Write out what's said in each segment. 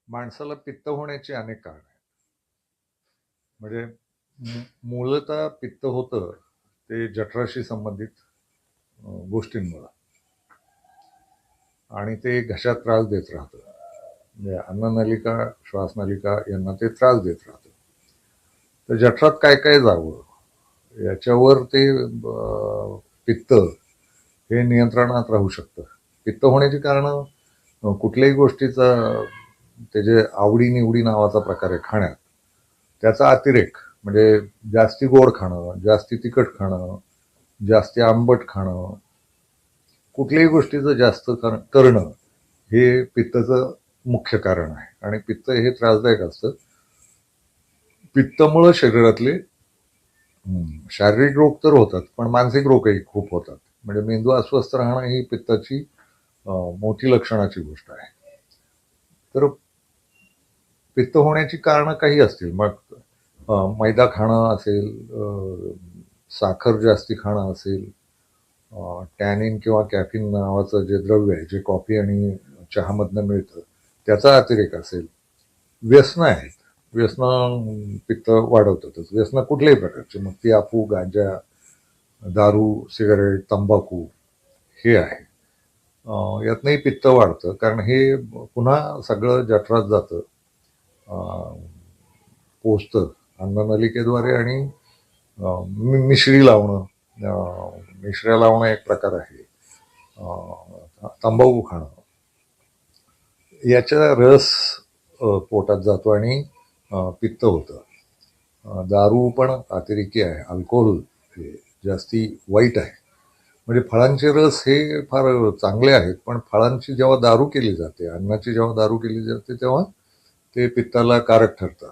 माणसाला पित्त होण्याची अनेक कारणं आहेत. म्हणजे मूलतः पित्त होतं ते जठराशी संबंधित गोष्टींमुळं आणि ते घशात त्रास देत राहतं. म्हणजे अन्ननलिका, श्वासनलिका यांना ते त्रास देत राहतं. तर जठरात काय काय जावं याच्यावर ते पित्त हे नियंत्रणात राहू शकतं. पित्त होण्याची कारणं कुठल्याही गोष्टीचा त्याचे आवडी-निवडी नावाचा प्रकार आहे खाण्यात. त्याचा अतिरेक म्हणजे जास्ती गोड खाणं, जास्ती तिखट खाणं, जास्ती आंबट खाणं, कुठल्याही गोष्टीचं जास्त करणं हे पित्ताचं मुख्य कारण आहे. आणि पित्त हे त्रासदायक असतं. पित्तामुळं शरीरातले शारीरिक रोग तर होतात, पण मानसिक रोगही खूप होतात. म्हणजे मेंदू अस्वस्थ राहणं ही पित्ताची मोठी लक्षणाची गोष्ट आहे. तर पित्त होण्याची कारणं काही असतील. मग मैदा खाणं असेल, साखर जास्ती खाणं असेल, टॅनिन किंवा कॅफिन नावाचं जे द्रव्य आहे, जे कॉफी आणि चहामधनं मिळतं, त्याचा अतिरेक असेल. व्यसनं आहेत. व्यसनं पित्त वाढवतातच. व्यसनं कुठल्याही प्रकारची, मग ती अफू, गांजा, दारू, सिगारेट, तंबाखू हे आहे. यातनंही पित्त वाढतं, कारण हे पुन्हा सगळं जठरात जातं, पोचतं अन्ननलिकेद्वारे. आणि मिश्री लावणं, मिश्र्या लावणं एक प्रकार आहे. तंबाखू खाणं, याचा रस पोटात जातो आणि पित्त होतं. दारू पण अतिरेकी आहे. अल्कोहोल हे जास्ती वाईट आहे. म्हणजे फळांचे रस हे फार चांगले आहेत, पण फळांची जेव्हा दारू केली जाते, अन्नाची जेव्हा दारू केली जाते, तेव्हा ते पित्ताला कारक ठरतं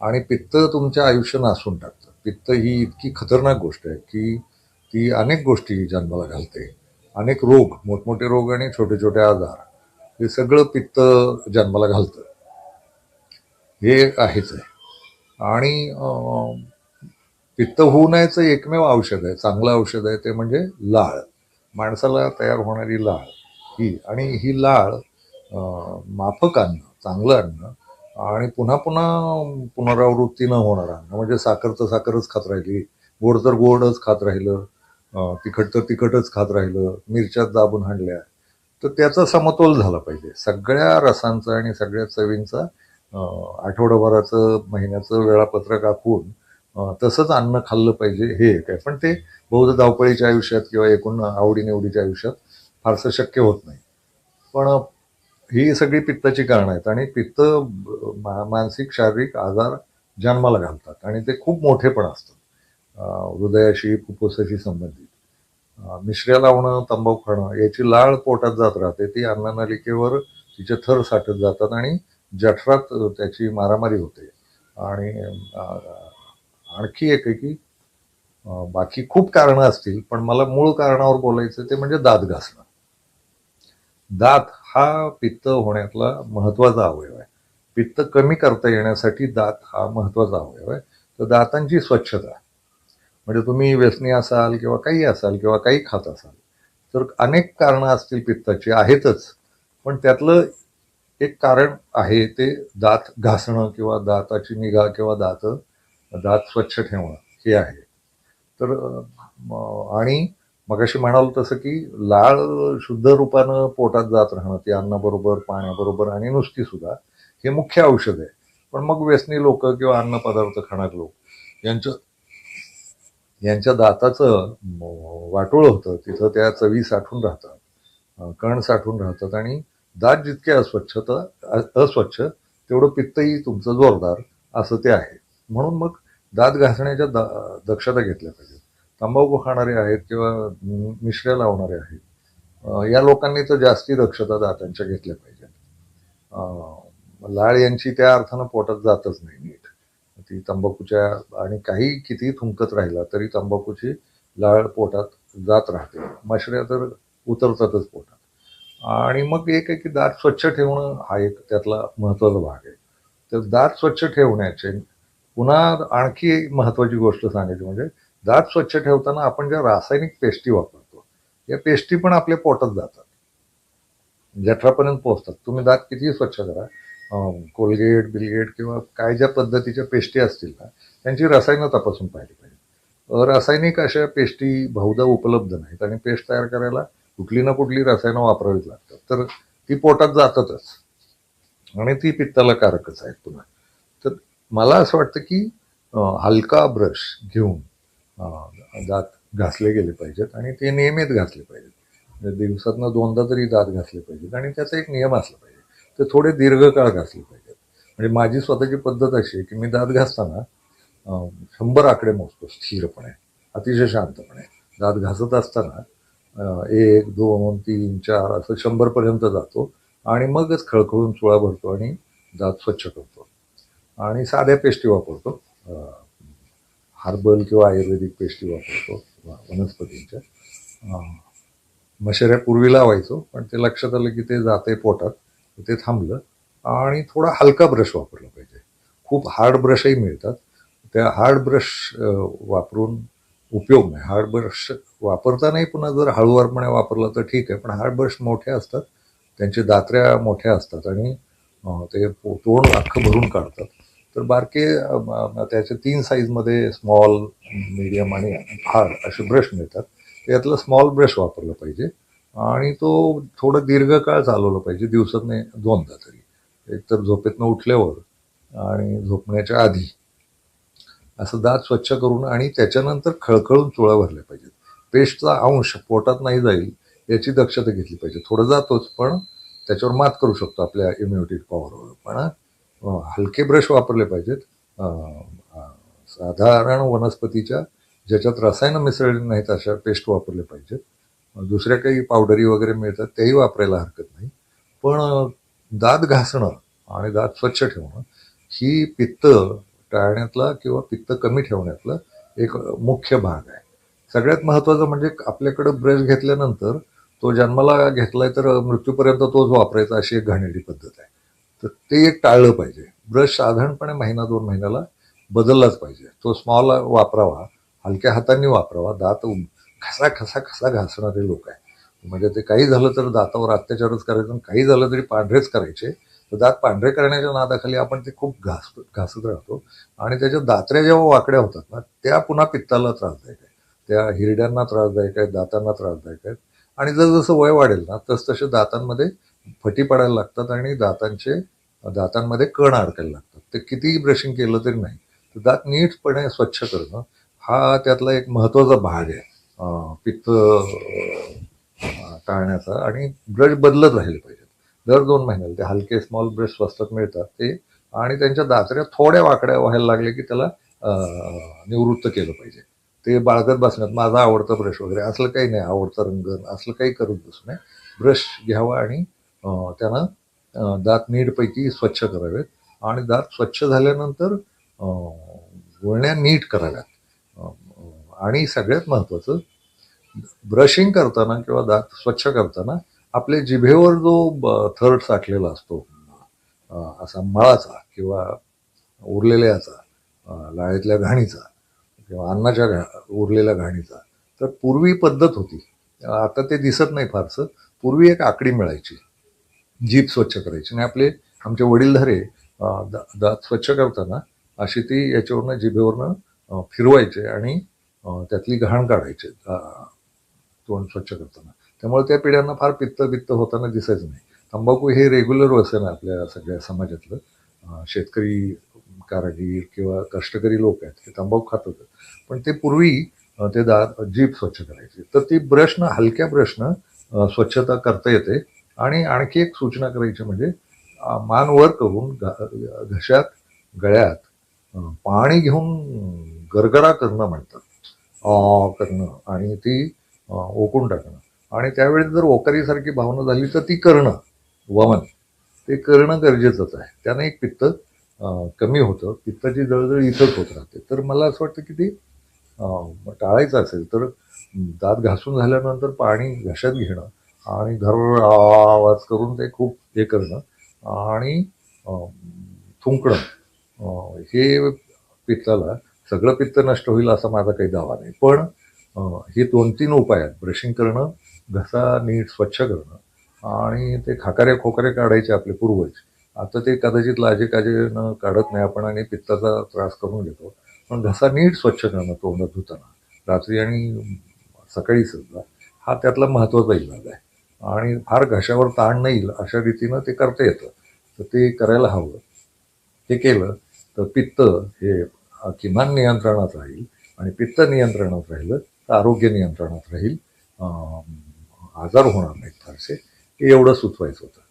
आणि पित्त तुमचं आयुष्य नासून टाकतं. पित्त ही इतकी खतरनाक गोष्ट आहे की ती अनेक गोष्टी जन्माला घालते. अनेक रोग, मोठमोठे रोग आणि छोटे छोटे आजार, हे सगळं पित्त जन्माला घालतं. हे आहेच आहे. आणि पित्त होऊ नयेचं एकमेव औषध आहे, चांगलं औषध आहे, ते म्हणजे लाळ. माणसाला तयार होणारी लाळ ही, आणि ही लाळ माफक अन्न, चांगलं अन्न आणि पुन्हा पुन्हा पुनरावृत्ती न होणार अन्न. म्हणजे साखर तर साखरच खात राहिली, गोड तर गोडच खात राहिलं, तिखट तर तिखटच खात राहिलं, मिरच्याच दाबून हाणल्या, तर त्याचा समतोल झाला पाहिजे. सगळ्या रसांचा आणि सगळ्या चवींचा आठवडाभराचं, महिन्याचं वेळापत्रक आखून तसंच अन्न खाल्लं पाहिजे, हे एक आहे. पण ते बहुधा धावपळीच्या आयुष्यात किंवा एकूण आवडीनिवडीच्या आयुष्यात फारसं शक्य होत नाही. पण ही सगळी पित्ताची कारणं आहेत. आणि पित्त मानसिक, शारीरिक आजार जन्माला घालतात आणि ते खूप मोठे पण असतात. हृदयाशी, फुफ्फुसाशी संबंधित. मिश्र्या लावणं, तंबाखू खाणं, याची लाळ पोटात जात राहते. ती अन्ननलिकेवर तिचे थर साठत जातात आणि जठरात त्याची मारामारी होते. आणि आणखी एक आहे की बाकी खूप कारणं असतील, पण मला मूळ कारणावर बोलायचं ते म्हणजे दात घासणं. दात हा पित्त होण्यातला महत्वाचा अवयव आहे. पित्त कमी करता येण्यासाठी दात हा महत्वाचा अवयव आहे. तर दातांची स्वच्छता, म्हणजे तुम्ही व्यसनी असाल किंवा काही असाल किंवा काही खात असाल, तर अनेक कारणं असतील पित्ताची, आहेतच, पण त्यातलं एक कारण आहे ते दात घासणं किंवा दाताची निगा किंवा दात स्वच्छ ठेवणं हे आहे. तर आणि मगाशी म्हणालो तसं की लाळ शुद्ध रूपानं पोटात जात राहणं, ती अन्नाबरोबर, पाण्याबरोबर आणि नुसती सुद्धा, हे मुख्य औषध आहे. पण मग व्यसनी लोक किंवा अन्न पदार्थ खाणारे लोक यांच्या दाताचं वाटोळं होतं. तिथं त्या चवी साठून राहतात, कण साठून राहतात, आणि दात जितके अस्वच्छ तेवढं पित्तही तुमचं जोरदार, असं ते आहे. म्हणून मग दात घासण्याच्या दक्षता घेतल्या पाहिजेत. तंबाखू खाणारे आहेत किंवा मिश्र्या लावणारे आहेत, या लोकांनी तर जास्ती दक्षता दातांच्या घेतल्या पाहिजेत. लाळ यांची त्या अर्थानं पोटात जातच नाही नीट. ती तंबाखूच्या, आणि काही कितीही थुंकत राहिला तरी तंबाखूची लाळ पोटात जात राहते. मशऱ्या तर उतरतातच पोटात. आणि मग एक आहे की दात स्वच्छ ठेवणं हा एक त्यातला महत्वाचा भाग आहे. तर दात स्वच्छ ठेवण्याचे पुन्हा आणखी एक महत्वाची गोष्ट सांगायची म्हणजे, दात स्वच्छ ठेवताना आपण ज्या रासायनिक पेस्टी वापरतो, या पेस्टी पण आपल्या पोटात जातात. जठरापर्यंत पोहोचतात. तुम्ही दात कितीही स्वच्छ करा, कोलगेट बिलगेट किंवा काय ज्या पद्धतीच्या पेस्टी असतील ना, त्यांची रसायनं तपासून पाहिली पाहिजे. रासायनिक अशा पेस्टी बहुधा उपलब्ध नाहीत आणि पेस्ट तयार करायला कुठली ना कुठली रसायनं वापरावीच लागतात, तर ती पोटात जातातच आणि ती पित्ताला कारकच आहेत पुन्हा. तर मला असं वाटतं की हलका ब्रश घेऊन दात घासले गेले पाहिजेत आणि ते नियमित घासले पाहिजेत. म्हणजे दिवसातनं 2दा तरी दात घासले पाहिजेत आणि त्याचा एक नियम असला पाहिजे. ते थोडे दीर्घकाळ घासले पाहिजेत. म्हणजे माझी स्वतःची पद्धत अशी आहे की मी दात घासताना 100 आकडे मोजतो स्थिरपणे, अतिशय शांतपणे. दात घासत असताना 1, 2, 3, 4 असं 100पर्यंत जातो आणि मगच खळखळून चुळा भरतो आणि दात स्वच्छ करतो आणि साध्या पेस्टी वापरतो. हर्बल किंवा आयुर्वेदिक पेस्टी वापरतो वनस्पतींच्या. मशऱ्या पूर्वी लावायचो, पण ते लक्षात आलं की ते जाते पोटात, ते थांबलं आणि थोडा हलका ब्रश वापरला पाहिजे. खूप हार्ड ब्रशही मिळतात, त्या हार्ड ब्रश वापरून उपयोग नाही. हार्ड ब्रश वापरतानाही पुन्हा जर हळूवारपणे वापरला तर ठीक आहे, पण हार्ड ब्रश मोठे असतात, त्यांची दात्र्या मोठ्या असतात आणि ते तोंड अख्खं भरून काढतात. तर बारके त्याचे 3 साईजमध्ये स्मॉल, मीडियम आणि हार्ड असे ब्रश मिळतात. त्यातलं स्मॉल ब्रश वापरलं पाहिजे आणि तो थोडं दीर्घकाळ चालवलं पाहिजे, दिवसातनं 2दा तरी. एकतर झोपेतनं उठल्यावर आणि झोपण्याच्या आधी असं दात स्वच्छ करून आणि त्याच्यानंतर खळखळून चुळा भरल्या पाहिजेत. पेस्टचा अंश पोटात नाही जाईल याची दक्षता घेतली पाहिजे. थोडं जातोच, पण त्याच्यावर मात करू शकतो आपल्या इम्युनिटी पॉवरवर. पण हलके ब्रश वापरले पाहिजेत. साधारण वनस्पतीच्या ज्याच्यात रसायनं मिसळली नाहीत अशा पेस्ट वापरले पाहिजेत. दुसऱ्या काही पावडरी वगैरे मिळतात तेही वापरायला हरकत नाही. पण दात घासणं आणि दात स्वच्छ ठेवणं ही पित्त टाळण्यातला किंवा पित्त कमी ठेवण्यातला एक मुख्य भाग आहे. सगळ्यात महत्त्वाचं म्हणजे आपल्याकडं ब्रश घेतल्यानंतर तो जन्माला घेतलाय तर मृत्यूपर्यंत तोच वापरायचा, अशी एक घाणेरडी पद्धत आहे. तर ते एक टाळलं पाहिजे. ब्रश साधारणपणे 1-2 महिन्याला बदललाच पाहिजे. तो स्मॉल वापरावा, हलक्या हातांनी वापरावा. दात खसा खसा खसा घासणारे लोक आहे, म्हणजे ते काही झालं तर दातावर अत्याचारच करायचं आणि काही झालं तरी पांढरेच करायचे. तर दात पांढरे करण्याच्या नादाखाली आपण ते खूप घासत राहतो आणि त्याच्या दात्र्या जेव्हा वाकड्या होतात ना, त्या पुन्हा पित्ताला त्रासदायक आहे, त्या हिरड्यांना त्रासदायक आहेत, दातांना त्रासदायक आहेत. आणि जसं वय वाढेल ना तसतसे दातांमध्ये फटी पडायला लागतात आणि दातांमध्ये कण अडकायला लागतात. ते कितीही ब्रशिंग केलं तरी नाही. तर दात नीटपणे स्वच्छ करणं हा त्यातला एक महत्त्वाचा भाग आहे पित्त टाळण्याचा. आणि ब्रश बदलत राहिले पाहिजेत दर 2 महिन्याला. ते हलके स्मॉल ब्रश स्वस्तात मिळतात ते, आणि त्यांच्या दात्र्या थोड्या वाकड्या व्हायला लागल्या की त्याला निवृत्त केलं पाहिजे. ते बाळगत बसण्यात माझा आवडता ब्रश वगैरे असलं काही नाही, आवडता रंग असलं काही करत बसू नये. ब्रश घ्यावा आणि त्यानं दात नीटपैकी स्वच्छ करावेत आणि दात स्वच्छ झाल्यानंतर गुळण्या नीट कराव्यात. आणि सगळ्यात महत्त्वाचं, ब्रशिंग करताना किंवा दात स्वच्छ करताना आपल्या जिभेवर जो थर साठलेला असतो असा मळाचा किंवा उरलेल्याचा, लाळेतल्या घाणीचा किंवा अन्नाच्या उरलेल्या घाणीचा, तर पूर्वी पद्धत होती, आता ते दिसत नाही फारसं. पूर्वी एक आकडी मिळायची, जीभ स्वच्छ करायची आणि आमचे वडीलधारे दात स्वच्छ करताना अशी ती याच्यावरनं जिभेवरनं फिरवायचे आणि त्यातली घाण काढायचे तोंड स्वच्छ करताना. त्यामुळे त्या पिढ्यांना फार पित्त होताना दिसायचं नाही. तंबाखू हे रेग्युलर व्यसन आहे आपल्या सगळ्या समाजातलं. शेतकरी, कारागीर किंवा कष्टकरी लोक आहेत ते तंबाखू खात होते, पण ते पूर्वी ते दात जीभ स्वच्छ करायचे. तर ती ब्रशनं, हलक्या ब्रशनं स्वच्छता करता येते. आणि आणखी एक सूचना करायची म्हणजे मान वर करून घशात, गळ्यात पाणी घेऊन गरगरा करणं म्हणतात, करणं आणि ती ओकून टाकणं. आणि त्यावेळेस जर ओकारीसारखी भावना झाली तर ती करणं, वमन ते करणं गरजेचंच आहे. त्यानं एक पित्त कमी होतं. पित्ताची जळजळ इथंच होत राहते. तर मला असं वाटतं की ते टाळायचं असेल तर दात घासून झाल्यानंतर पाणी घशात घेणं आणि घर आवाज करून ते खूप हे करणं आणि थुंकणं, हे पित्ताला, सगळं पित्त नष्ट होईल असा माझा काही दावा नाही, पण हे 2-3 उपाय आहेत. ब्रशिंग करणं, घसा नीट स्वच्छ करणं आणि ते खाकारे खोकारे काढायचे आपले पूर्वज. आता ते कदाचित लाजेकाजेनं काढत नाही आपण आणि पित्ताचा त्रास करून घेतो. पण घसा नीट स्वच्छ करणं तोंडात धुताना रात्री आणि सकाळी सुद्धा हा त्यातला महत्त्वाचा इलाज आहे. आणि फार घशावर ताण नाही येईल अशा रीतीनं ते करता येतं. तर ते करायला हवं. ते केलं तर पित्त हे किमान नियंत्रणात राहील आणि पित्त नियंत्रणात राहिलं तर आरोग्य नियंत्रणात राहील. आजार होणार नाहीत फारसे. हे एवढं सुचवायचं होतं.